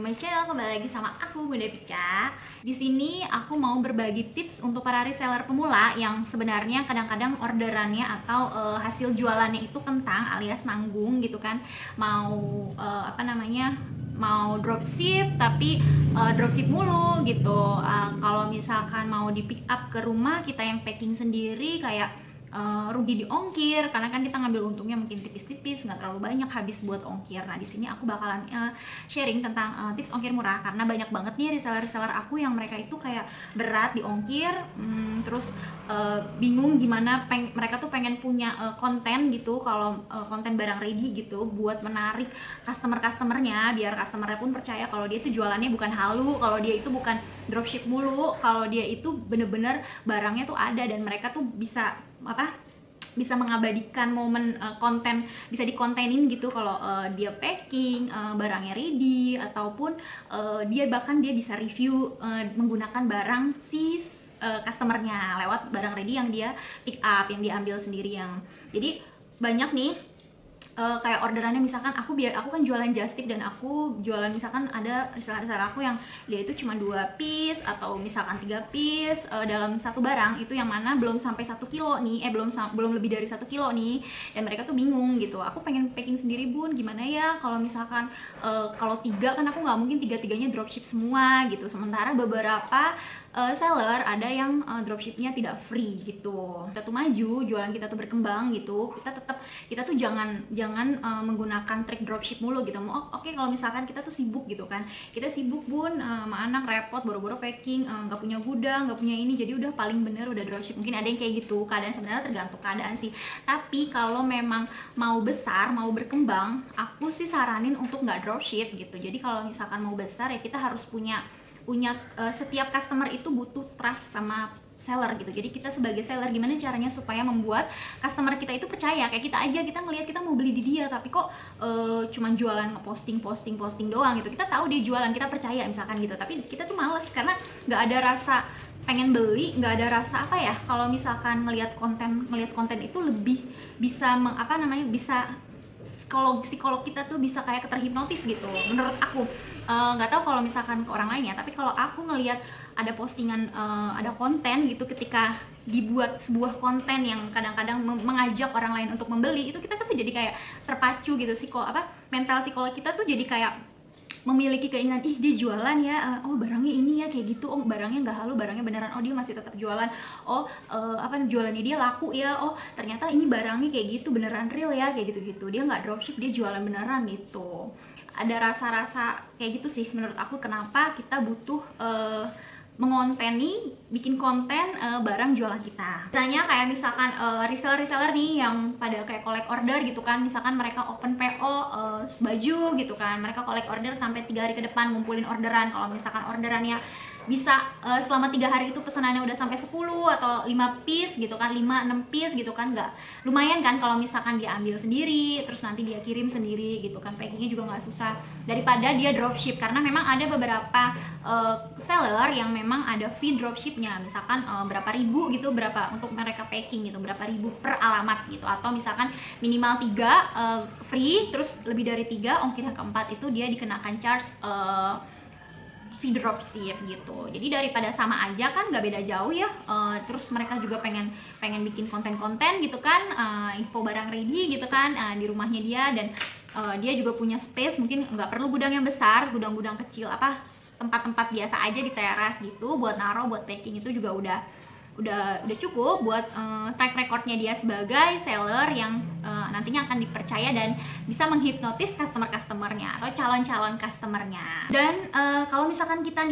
my channel, kembali lagi sama aku Bunda Pica. Di sini aku mau berbagi tips untuk para reseller pemula yang sebenarnya kadang-kadang orderannya atau hasil jualannya itu kentang alias nanggung gitu kan. Mau mau dropship tapi dropship mulu gitu. Kalau misalkan mau di pick up ke rumah, kita yang packing sendiri kayak rugi di ongkir, karena kan kita ngambil untungnya mungkin tipis-tipis, nggak terlalu banyak habis buat ongkir. Nah di sini aku bakalan sharing tentang tips ongkir murah, karena banyak banget nih reseller aku yang mereka itu kayak berat di ongkir, terus bingung gimana mereka tuh pengen punya konten gitu, kalau konten barang ready gitu buat menarik customernya, biar customernya pun percaya kalau dia itu jualannya bukan halu, kalau dia itu bukan dropship mulu, kalau dia itu bener-bener barangnya tuh ada dan mereka tuh bisa mengabadikan momen konten, bisa dikontenin gitu kalau dia packing barangnya ready, ataupun dia bisa review menggunakan barang si customernya lewat barang ready yang dia pick up, yang dia ambil sendiri. Jadi banyak nih kayak orderannya, misalkan aku kan jualan just tip, dan aku jualan misalkan ada reseller aku yang dia itu cuma 2 piece atau misalkan 3 piece dalam satu barang, itu yang mana belum sampai 1 kilo nih, belum lebih dari 1 kilo nih, dan mereka tuh bingung gitu, aku pengen packing sendiri Bun, gimana ya kalau misalkan kalau 3 kan aku nggak mungkin 3-3nya dropship semua gitu, sementara beberapa seller ada yang dropshipnya tidak free gitu. Kita tuh maju, jualan kita tuh berkembang gitu, kita tuh jangan menggunakan trik dropship mulu gitu. Oke, kalau misalkan kita tuh sibuk gitu kan, kita sibuk Bun, sama anak repot, boro-boro packing, nggak punya gudang, nggak punya ini, jadi udah paling bener udah dropship. Mungkin ada yang kayak gitu, keadaan sebenarnya tergantung keadaan sih. Tapi kalau memang mau besar, mau berkembang, aku sih saranin untuk nggak dropship gitu. Jadi kalau misalkan mau besar ya kita harus punya setiap customer itu butuh trust sama seller gitu. Jadi kita sebagai seller gimana caranya supaya membuat customer kita itu percaya, kayak kita aja, kita ngelihat kita mau beli di dia tapi kok cuman jualan posting doang gitu. Kita tahu dia jualan, kita percaya misalkan gitu, tapi kita tuh males karena nggak ada rasa pengen beli, nggak ada rasa kalau misalkan ngelihat konten itu lebih bisa bisa psikolog kita tuh bisa kayak keterhipnotis gitu menurut aku. Nggak tahu kalau misalkan ke orang lain ya, tapi kalau aku ngelihat ada postingan, ada konten gitu, ketika dibuat sebuah konten yang kadang-kadang mengajak orang lain untuk membeli, itu kita tuh jadi kayak terpacu gitu, mental psikolog kita tuh jadi kayak memiliki keinginan, ih dia jualan ya, oh barangnya ini ya kayak gitu, oh barangnya nggak halu, barangnya beneran, oh dia masih tetap jualan, oh jualannya dia laku ya, oh ternyata ini barangnya kayak gitu beneran real ya, kayak gitu-gitu, dia nggak dropship, dia jualan beneran gitu. Ada rasa-rasa kayak gitu sih menurut aku, kenapa kita butuh mengonteni, bikin konten barang jualan kita. Misalnya kayak misalkan reseller nih yang pada kayak collect order gitu kan, misalkan mereka open PO baju gitu kan, mereka collect order sampai 3 hari ke depan ngumpulin orderan. Kalau misalkan orderannya bisa selama 3 hari itu pesanannya udah sampai 10 atau 5 piece gitu kan, 5-6 piece gitu kan, nggak lumayan kan kalau misalkan dia ambil sendiri terus nanti dia kirim sendiri gitu kan, packingnya juga nggak susah, daripada dia dropship. Karena memang ada beberapa seller yang memang ada fee dropshipnya, misalkan berapa ribu gitu, berapa untuk mereka packing gitu, berapa ribu per alamat gitu, atau misalkan minimal 3 free, terus lebih dari 3 ongkir yang keempat itu dia dikenakan charge fee dropship gitu. Jadi daripada sama aja kan, nggak beda jauh ya. Terus mereka juga pengen bikin konten-konten gitu kan, info barang ready gitu kan di rumahnya dia, dan dia juga punya space, mungkin nggak perlu gudang yang besar, gudang-gudang kecil, tempat-tempat biasa aja di teras gitu, buat naruh, buat packing itu juga udah cukup buat track recordnya dia sebagai seller yang nantinya akan dipercaya dan bisa menghipnotis customernya atau calon-calon customernya. Dan kalau misalkan kita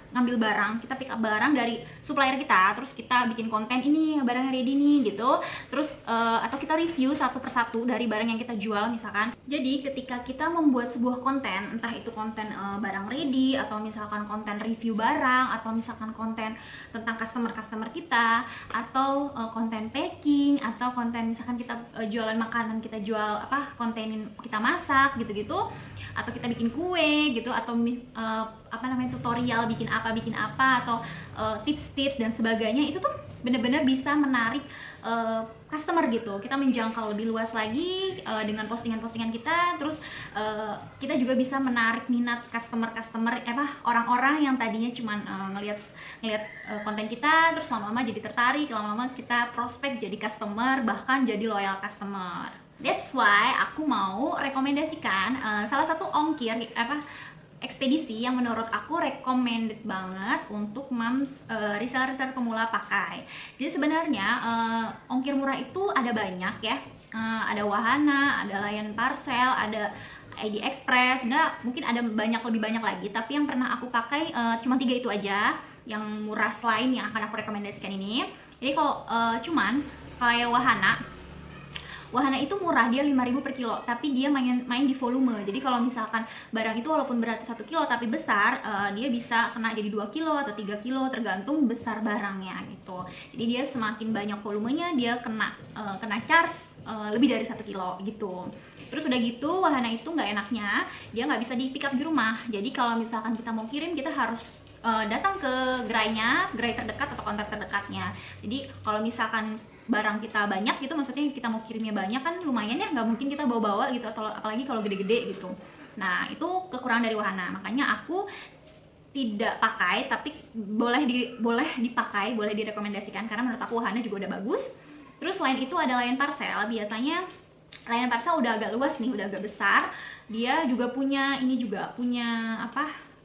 ngambil barang, kita pick up barang dari supplier kita, terus kita bikin konten, ini barangnya ready nih gitu, terus atau kita review satu persatu dari barang yang kita jual misalkan. Jadi ketika kita membuat sebuah konten, entah itu konten barang ready, atau misalkan konten review barang, atau misalkan konten tentang customer kita, atau konten packing, atau konten misalkan kita jualan makanan, kita jual kontenin kita masak gitu-gitu, atau kita bikin kue gitu, atau tutorial bikin apa, atau tips-tips dan sebagainya, itu tuh bener-bener bisa menarik customer gitu. Kita menjangkau lebih luas lagi dengan postingan-postingan kita. Terus kita juga bisa menarik minat customer-customer orang-orang yang tadinya cuman ngelihat konten kita, terus lama-lama jadi tertarik, lama-lama kita prospek jadi customer, bahkan jadi loyal customer. That's why aku mau rekomendasikan salah satu ongkir ekspedisi yang menurut aku recommended banget untuk moms reseller pemula pakai. Jadi sebenarnya ongkir murah itu ada banyak ya. Ada Wahana, ada Lion Parcel, ada ID Express, mungkin ada lebih banyak lagi. Tapi yang pernah aku pakai cuma 3 itu aja yang murah selain yang akan aku rekomendasikan ini. Jadi kalau cuman kayak Wahana itu murah, dia 5.000 per kilo, tapi dia main di volume. Jadi kalau misalkan barang itu walaupun beratnya 1 kilo tapi besar, dia bisa kena jadi 2 kilo atau 3 kilo tergantung besar barangnya gitu. Jadi dia semakin banyak volumenya, dia kena charge lebih dari 1 kilo gitu. Terus udah gitu, Wahana itu nggak enaknya dia nggak bisa di pick up di rumah. Jadi kalau misalkan kita mau kirim, kita harus datang ke gerai terdekat atau kontak terdekatnya. Jadi kalau misalkan barang kita banyak gitu, maksudnya kita mau kirimnya banyak kan lumayan ya, nggak mungkin kita bawa-bawa gitu, atau apalagi kalau gede-gede gitu. Nah itu kekurangan dari Wahana, makanya aku tidak pakai, tapi boleh dipakai, boleh direkomendasikan karena menurut aku Wahana juga udah bagus. Terus selain itu ada Lion Parcel. Biasanya Lion Parcel udah agak luas nih, udah agak besar. Dia juga punya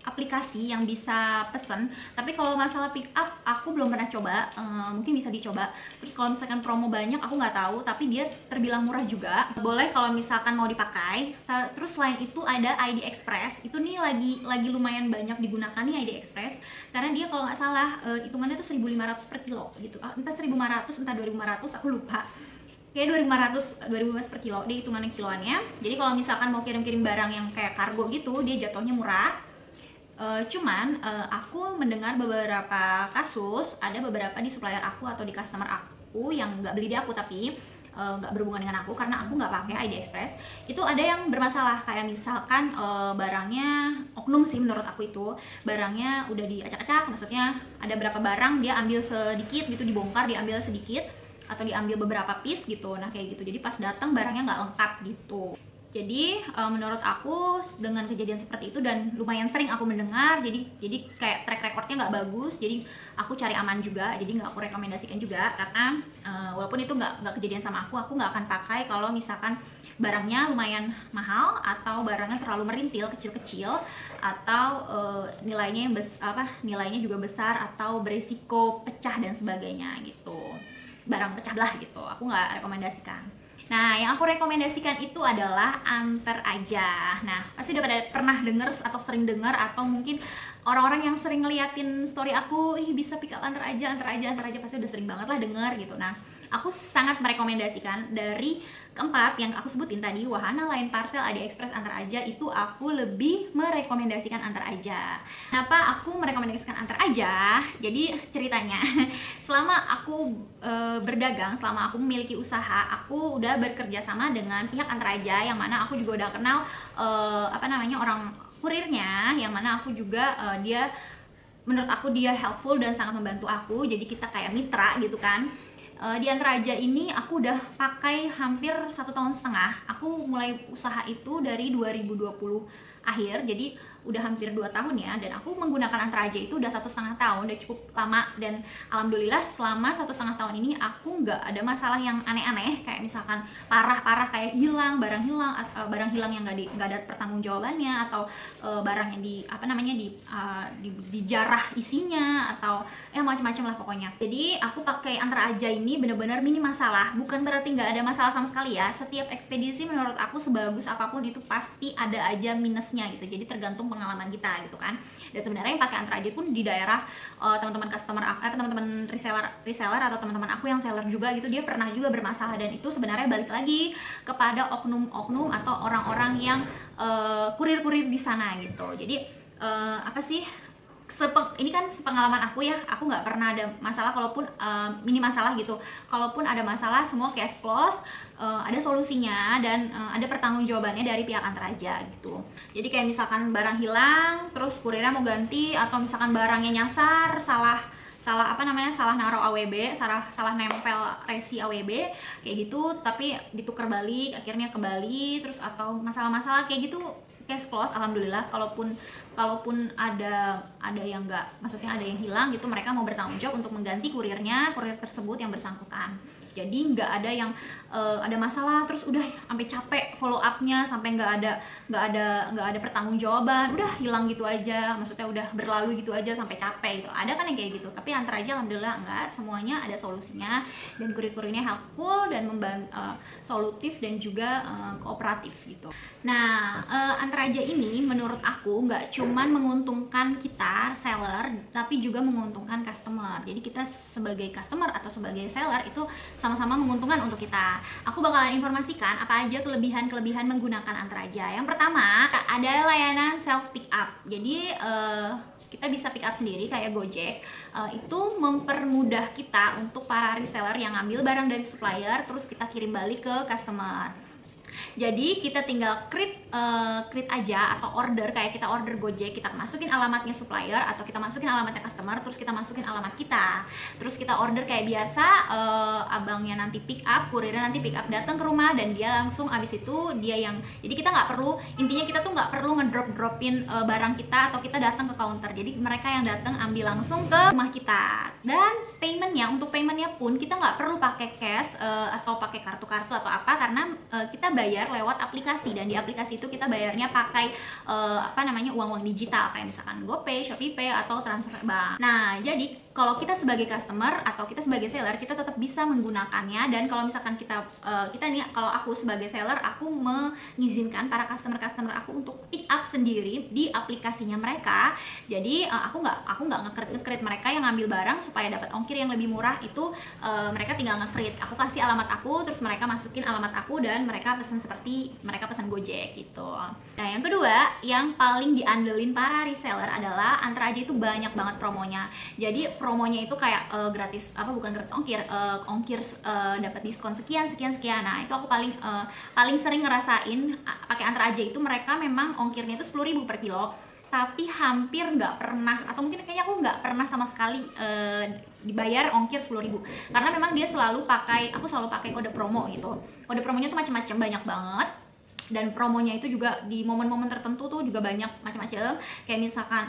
aplikasi yang bisa pesen. Tapi kalau masalah pick up aku belum pernah coba, mungkin bisa dicoba. Terus kalau misalkan promo banyak aku nggak tahu, tapi dia terbilang murah juga, boleh kalau misalkan mau dipakai. Terus selain itu ada ID Express. Itu nih lagi lumayan banyak digunakan nih ID Express, karena dia kalau nggak salah hitungannya tuh 1.500 per kilo gitu, entah 1.500 entah 2.500, aku lupa, kayak 2.500 per kilo, dia hitungannya kiloannya. Jadi kalau misalkan mau kirim-kirim barang yang kayak kargo gitu, dia jatuhnya murah. Cuman aku mendengar beberapa kasus, ada beberapa di supplier aku atau di customer aku yang nggak beli di aku tapi nggak berhubungan dengan aku, karena aku nggak pakai ID Express, itu ada yang bermasalah. Kayak misalkan barangnya oknum sih menurut aku, itu barangnya udah diacak-acak, maksudnya ada berapa barang dia ambil sedikit gitu, dibongkar diambil sedikit atau diambil beberapa piece gitu. Nah kayak gitu, jadi pas datang barangnya nggak lengkap gitu. Jadi menurut aku dengan kejadian seperti itu, dan lumayan sering aku mendengar, jadi kayak track recordnya nggak bagus. Jadi aku cari aman juga, jadi nggak aku rekomendasikan juga, karena walaupun itu nggak kejadian sama aku nggak akan pakai kalau misalkan barangnya lumayan mahal atau barangnya terlalu merintil, kecil-kecil, atau nilainya juga besar atau beresiko pecah dan sebagainya gitu, barang pecah belah gitu, aku nggak rekomendasikan. Nah, yang aku rekomendasikan itu adalah Antar Aja. Nah, pasti udah pada pernah denger atau sering denger, atau mungkin orang-orang yang sering ngeliatin story aku, ih bisa pick up Antar Aja, pasti udah sering banget lah denger gitu. Nah, aku sangat merekomendasikan dari keempat yang aku sebutin tadi, Wahana, Lion Parcel, ID Express, Antar Aja, itu aku lebih merekomendasikan Antar Aja. Kenapa aku merekomendasikan Antar Aja? Jadi ceritanya, selama aku berdagang, selama aku memiliki usaha, aku udah bekerja sama dengan pihak Antar Aja, yang mana aku juga udah kenal orang kurirnya, yang mana aku juga menurut aku dia helpful dan sangat membantu aku, jadi kita kayak mitra gitu kan. Di Antar Aja ini aku udah pakai hampir 1,5 tahun. Aku mulai usaha itu dari 2020 akhir, jadi udah hampir 2 tahun ya. Dan aku menggunakan Antar Aja itu udah 1,5 tahun, udah cukup lama. Dan alhamdulillah selama 1,5 tahun ini aku nggak ada masalah yang aneh-aneh, kayak misalkan parah-parah kayak barang hilang yang nggak ada pertanggungjawabannya, atau barang yang dijarah isinya, atau macam-macam lah pokoknya. Jadi aku pakai Antar Aja ini bener-bener minim masalah. Bukan berarti nggak ada masalah sama sekali ya. Setiap ekspedisi menurut aku sebagus apapun itu pasti ada aja minusnya gitu. Jadi tergantung pengalaman kita gitu kan. Dan sebenarnya yang pakai Antar Aja pun di daerah teman-teman reseller atau teman-teman aku yang seller juga gitu, dia pernah juga bermasalah. Dan itu sebenarnya balik lagi kepada oknum-oknum atau orang-orang yang kurir-kurir di sana gitu. Jadi ini kan sepengalaman aku ya, aku nggak pernah ada masalah, kalaupun mini masalah gitu. Kalaupun ada masalah, semua cash close, ada solusinya, dan ada pertanggungjawabannya dari pihak Antar Aja gitu. Jadi kayak misalkan barang hilang, terus kurirnya mau ganti, atau misalkan barangnya nyasar, salah salah apa namanya, salah naruh AWB, salah nempel resi AWB kayak gitu, tapi ditukar balik akhirnya kembali, terus atau masalah-masalah kayak gitu case close alhamdulillah. Kalaupun ada yang enggak, maksudnya ada yang hilang gitu, mereka mau bertanggung jawab untuk mengganti kurir tersebut yang bersangkutan. Jadi nggak ada yang ada masalah terus udah sampai capek follow upnya, sampai nggak ada pertanggungjawaban, udah hilang gitu aja, maksudnya udah berlalu gitu aja sampai capek gitu. Ada kan yang kayak gitu, tapi Antar aja alhamdulillah enggak, semuanya ada solusinya, dan kurir-kurirnya helpful dan solutif dan juga kooperatif gitu. Nah, Antar aja ini menurut aku nggak cuman menguntungkan kita seller, tapi juga menguntungkan customer. Jadi kita sebagai customer atau sebagai seller itu sama-sama menguntungkan untuk kita. Aku bakalan informasikan apa aja kelebihan-kelebihan menggunakan Antar aja. Yang pertama, ada layanan self pick up. Jadi kita bisa pick up sendiri kayak Gojek. Itu mempermudah kita untuk para reseller yang ngambil barang dari supplier terus kita kirim balik ke customer. Jadi kita tinggal create aja atau order, kayak kita order Gojek, kita masukin alamatnya supplier atau kita masukin alamatnya customer, terus kita masukin alamat kita, terus kita order kayak biasa. Abangnya nanti pick up, kurirnya nanti pick up, datang ke rumah, dan dia langsung abis itu dia yang, jadi kita nggak perlu, intinya kita tuh nggak perlu ngedropin barang kita atau kita datang ke counter. Jadi mereka yang datang ambil langsung ke rumah kita. Dan untuk paymentnya pun kita nggak perlu pakai cash atau pakai kartu-kartu atau apa, karena kita bayar lewat aplikasi, dan di aplikasi itu kita bayarnya pakai uang-uang digital kayak misalkan GoPay, ShopeePay atau transfer bank. Nah, jadi kalau kita sebagai customer atau kita sebagai seller, kita tetap bisa menggunakannya. Dan kalau misalkan kalau aku sebagai seller, aku mengizinkan para customer aku untuk pick up sendiri di aplikasinya mereka. Jadi aku nggak nge-create mereka yang ngambil barang supaya dapat ongkir yang lebih murah. Itu mereka tinggal nge-create, aku kasih alamat aku, terus mereka masukin alamat aku, dan mereka pesan seperti mereka pesan Gojek gitu. Nah, yang kedua, yang paling diandelin para reseller adalah Antar aja itu banyak banget promonya. Jadi promonya itu kayak gratis, bukan gratis ongkir, dapat diskon sekian. Nah, itu aku paling sering ngerasain pakai Antar aja itu. Mereka memang ongkirnya itu 10.000 per kilo, tapi hampir nggak pernah, atau mungkin kayaknya aku nggak pernah sama sekali dibayar ongkir 10.000, karena memang dia aku selalu pakai kode promo gitu. Kode promonya tuh macam-macam, banyak banget. Dan promonya itu juga di momen-momen tertentu tuh juga banyak macam-macam, kayak misalkan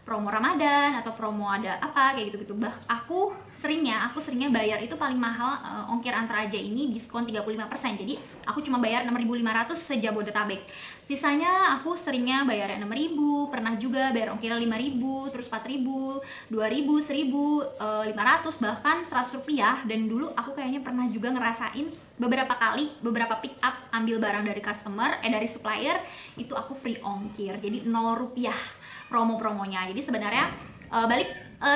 promo Ramadan atau promo ada apa kayak gitu-gitu. Aku seringnya bayar itu paling mahal ongkir Antar aja ini diskon 35%. Jadi aku cuma bayar 6.500 sejabodetabek. Sisanya aku seringnya bayar 6.000, pernah juga bayar ongkirnya 5.000, terus 4.000, 2.000, 1.500, bahkan 100 rupiah. Dan dulu aku kayaknya pernah juga ngerasain beberapa pick up ambil barang dari dari supplier, itu aku free ongkir, jadi 0 rupiah promonya. Jadi sebenarnya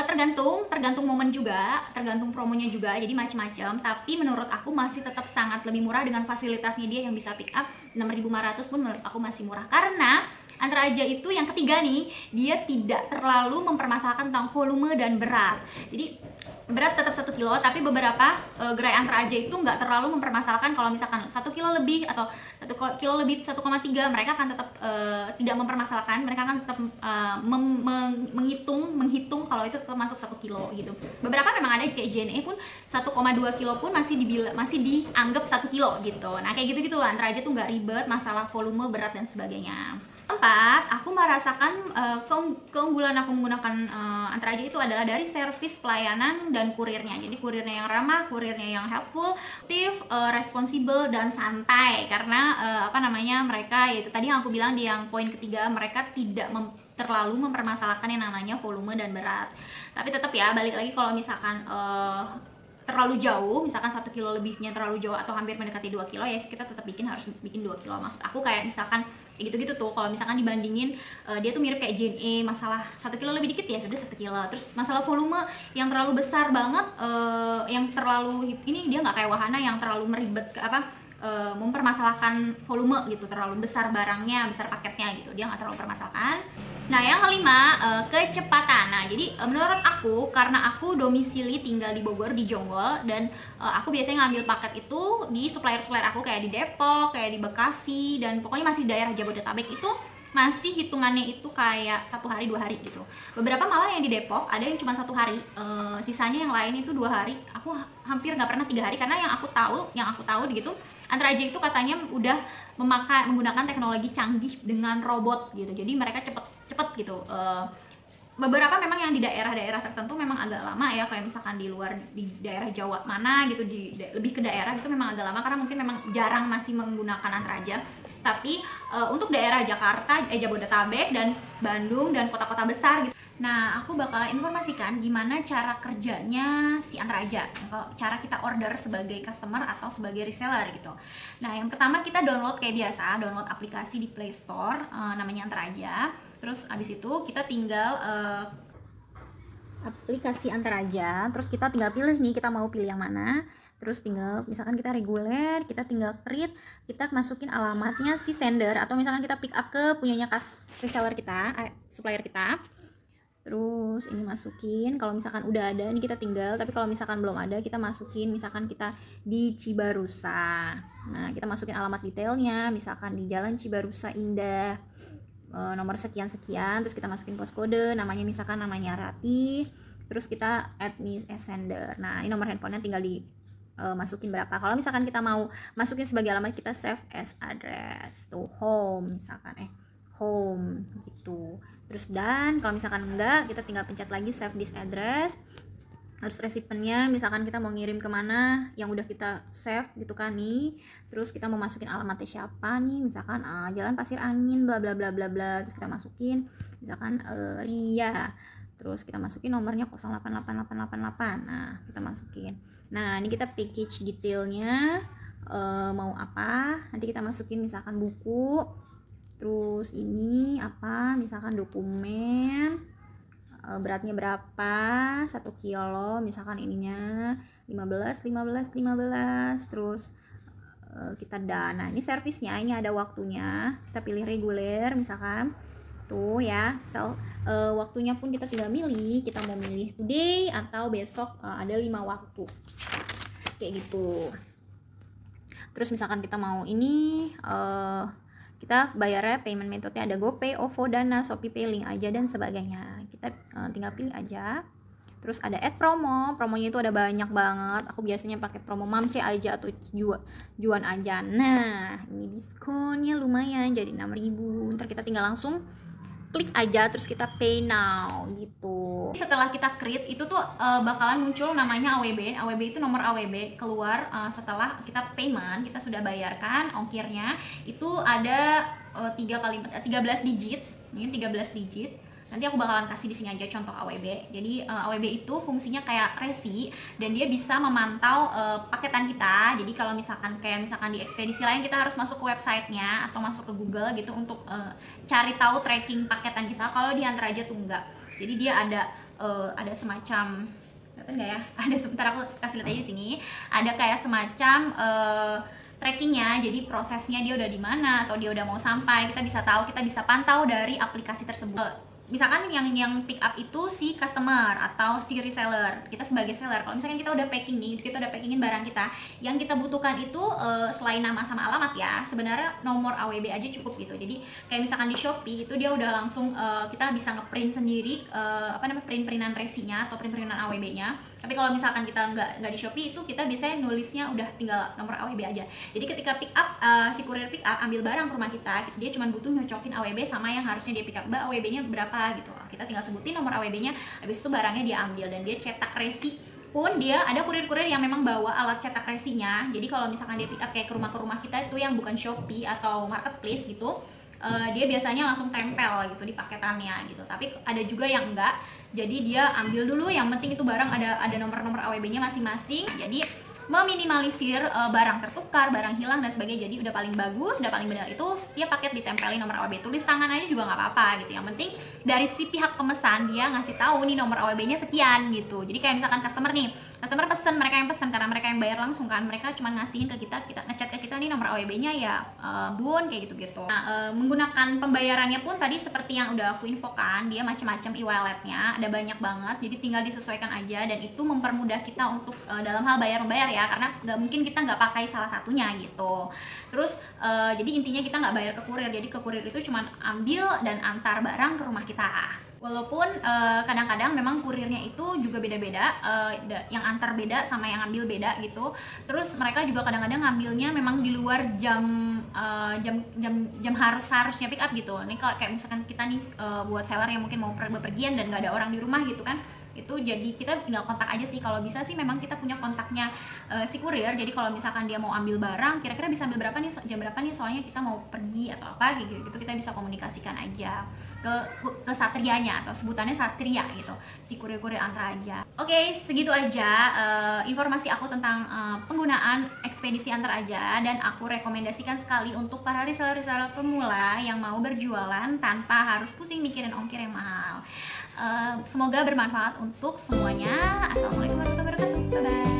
tergantung momen juga, tergantung promonya juga, jadi macam-macam. Tapi menurut aku masih tetap sangat lebih murah dengan fasilitasnya dia yang bisa pick up 6.500 pun menurut aku masih murah. Karena Antar aja itu yang ketiga nih, dia tidak terlalu mempermasalahkan tentang volume dan berat. Jadi berat tetap 1 kilo, tapi beberapa gerai Antar aja itu nggak terlalu mempermasalahkan kalau misalkan 1 kilo lebih atau 1 kilo lebih 1,3, mereka akan tetap tidak mempermasalahkan. Mereka akan tetap menghitung kalau itu tetap masuk 1 kilo gitu. Beberapa memang ada kayak JNE pun 1,2 kilo pun masih dianggap 1 kilo gitu. Nah, kayak gitu-gitu Antar aja tuh nggak ribet masalah volume, berat dan sebagainya. Keempat, aku merasakan keunggulan aku menggunakan Antar aja itu adalah dari servis pelayanan dan kurirnya. Jadi kurirnya yang ramah, kurirnya yang helpful, aktif, responsibel dan santai. Karena mereka, yaitu tadi yang aku bilang di yang poin ketiga, mereka tidak terlalu mempermasalahkan yang namanya volume dan berat. Tapi tetap ya, balik lagi kalau misalkan terlalu jauh, misalkan 1 kilo lebihnya terlalu jauh atau hampir mendekati 2 kilo, ya kita tetap harus bikin 2 kilo. Maksud aku kayak misalkan gitu-gitu tuh, kalau misalkan dibandingin dia tuh mirip kayak JNE, masalah 1 kilo lebih dikit ya sudah 1 kilo. Terus masalah volume yang terlalu besar banget, yang terlalu ini, dia nggak kayak Wahana yang terlalu meribet mempermasalahkan volume gitu, terlalu besar barangnya, besar paketnya gitu, dia nggak terlalu permasalahkan. Nah, yang kelima, kecepatan. Nah, jadi menurut aku, karena aku domisili tinggal di Bogor, di Jonggol, dan aku biasanya ngambil paket itu di supplier aku kayak di Depok, kayak di Bekasi, dan pokoknya masih daerah Jabodetabek itu masih hitungannya itu kayak 1 hari 2 hari gitu. Beberapa malah yang di Depok ada yang cuma 1 hari, sisanya yang lain itu 2 hari. Aku hampir nggak pernah 3 hari, karena yang aku tahu gitu, Antraja itu katanya udah menggunakan teknologi canggih dengan robot gitu, jadi mereka cepet gitu. Beberapa memang yang di daerah-daerah tertentu memang agak lama ya, kayak misalkan di luar, di daerah Jawa mana gitu, lebih ke daerah itu memang agak lama karena mungkin memang jarang masih menggunakan Antraja. Tapi untuk daerah Jakarta, Jabodetabek dan Bandung dan kota-kota besar gitu. Nah, aku bakal informasikan gimana cara kerjanya si Antraja, cara kita order sebagai customer atau sebagai reseller gitu. Nah, yang pertama kita download kayak biasa, download aplikasi di Play Store, namanya Antraja. Terus abis itu kita tinggal aplikasi Antraja, terus kita tinggal pilih nih, kita mau pilih yang mana. Terus tinggal, misalkan kita reguler, kita tinggal create, kita masukin alamatnya si sender, atau misalkan kita pick up ke punyanya reseller kita, supplier kita. Terus ini masukin, kalau misalkan udah ada ini kita tinggal, tapi kalau misalkan belum ada kita masukin, misalkan kita di Cibarusa. Nah, kita masukin alamat detailnya, misalkan di Jalan Cibarusa Indah, nomor sekian-sekian, terus kita masukin postcode, namanya misalkan namanya Rati, terus kita add me as sender. Nah, ini nomor handphonenya tinggal di masukin berapa. Kalau misalkan kita mau masukin sebagai alamat, kita save as address to home misalkan, home gitu. Terus dan kalau misalkan enggak, kita tinggal pencet lagi save this address. Terus resipennya misalkan kita mau ngirim kemana yang udah kita save gitu kan nih. Terus kita mau masukin alamatnya siapa nih, misalkan Jalan Pasir Angin bla bla bla bla bla. Terus kita masukin misalkan Ria. Terus kita masukin nomornya 088888. Nah, kita masukin. Nah, ini kita package detailnya, mau apa, nanti kita masukin misalkan buku. Terus ini apa, misalkan dokumen, beratnya berapa, 1 kilo misalkan, ininya 15. Terus kita dana, ini servisnya, ini ada waktunya, kita pilih reguler misalkan tuh ya. Waktunya pun kita tinggal milih, kita mau milih today atau besok, ada 5 waktu kayak gitu. Terus misalkan kita mau ini, kita bayarnya payment metode ada GoPay, OVO, Dana, Shopee Pay, Link aja dan sebagainya. Kita tinggal pilih aja. Terus ada add promo, promonya itu ada banyak banget. Aku biasanya pakai promo Mamce aja atau Juan aja. Nah, ini diskonnya lumayan jadi 6.000. Ntar kita tinggal langsung klik aja, terus kita pay now gitu. Setelah kita create itu tuh bakalan muncul namanya AWB. AWB itu nomor AWB keluar setelah kita payment, kita sudah bayarkan ongkirnya. Itu ada 13 digit. Ini 13 digit. Nanti aku bakalan kasih di sini aja contoh AWB. Jadi AWB itu fungsinya kayak resi dan dia bisa memantau paketan kita. Jadi kalau misalkan di ekspedisi lain kita harus masuk ke websitenya atau masuk ke Google gitu untuk cari tahu tracking paketan kita. Kalau di Antraja tuh enggak. Jadi dia ada semacam, enggak ya? Ada, sebentar aku kasih lihat aja di sini. Ada kayak semacam trackingnya, jadi prosesnya dia udah di mana atau dia udah mau sampai, kita bisa tahu, kita bisa pantau dari aplikasi tersebut. Misalkan yang pick up itu si customer atau si reseller, kita sebagai seller. Kalau misalkan kita udah packing nih, kita udah packingin barang kita, yang kita butuhkan itu selain nama sama alamat ya, sebenarnya nomor AWB aja cukup gitu. Jadi kayak misalkan di Shopee itu dia udah langsung kita bisa ngeprint sendiri print-printan resinya atau print-printan AWB-nya. Tapi kalau misalkan kita nggak di Shopee, itu kita biasanya nulisnya udah tinggal nomor AWB aja. Jadi ketika pick up, si kurir pick up ambil barang ke rumah kita, dia cuma butuh nyocokin AWB sama yang harusnya dia pick up. Mbak, AWB-nya berapa gitu. Kita tinggal sebutin nomor AWB-nya, habis itu barangnya dia ambil dan dia cetak resi. Pun dia ada kurir-kurir yang memang bawa alat cetak resinya. Jadi kalau misalkan dia pick up kayak ke rumah kita itu yang bukan Shopee atau marketplace gitu, dia biasanya langsung tempel gitu di paketannya gitu. Tapi ada juga yang enggak, jadi dia ambil dulu, yang penting itu barang ada nomor-nomor AWB-nya masing-masing. Jadi meminimalisir barang tertukar, barang hilang dan sebagainya. Jadi udah paling bagus, udah paling benar itu setiap paket ditempelin nomor AWB. Tulis tangan aja juga nggak apa-apa gitu. Yang penting dari si pihak pemesan dia ngasih tahu nih nomor AWB-nya sekian gitu. Jadi kayak misalkan customer pesen, mereka yang pesen karena mereka yang bayar langsung kan, mereka cuma ngasihin ke kita ngechat ke kita nih nomor AWB-nya ya Bun, kayak gitu-gitu. Nah, menggunakan pembayarannya pun tadi seperti yang udah aku infokan, dia macam-macam e-walletnya, ada banyak banget, jadi tinggal disesuaikan aja, dan itu mempermudah kita untuk dalam hal bayar-membayar ya, karena nggak mungkin kita nggak pakai salah satunya gitu. Terus jadi intinya kita nggak bayar ke kurir, jadi ke kurir itu cuma ambil dan antar barang ke rumah kita. Walaupun kadang-kadang memang kurirnya itu juga beda-beda, yang antar beda sama yang ambil beda gitu. Terus mereka juga kadang-kadang ngambilnya memang di luar jam harusnya pick up gitu. Ini kalau kayak misalkan kita nih buat seller yang mungkin mau bepergian dan nggak ada orang di rumah gitu kan, itu jadi kita tinggal kontak aja sih. Kalau bisa sih memang kita punya kontaknya si kurir, jadi kalau misalkan dia mau ambil barang kira-kira bisa ambil berapa nih, jam berapa nih, soalnya kita mau pergi atau apa gitu, kita bisa komunikasikan aja ke satrianya, atau sebutannya satria gitu, si kurir-kurir antar aja. Oke, segitu aja informasi aku tentang penggunaan ekspedisi antar aja, dan aku rekomendasikan sekali untuk para reseller-reseller pemula yang mau berjualan tanpa harus pusing mikirin ongkir yang mahal. Semoga bermanfaat untuk semuanya. Assalamualaikum warahmatullahi wabarakatuh. Bye bye.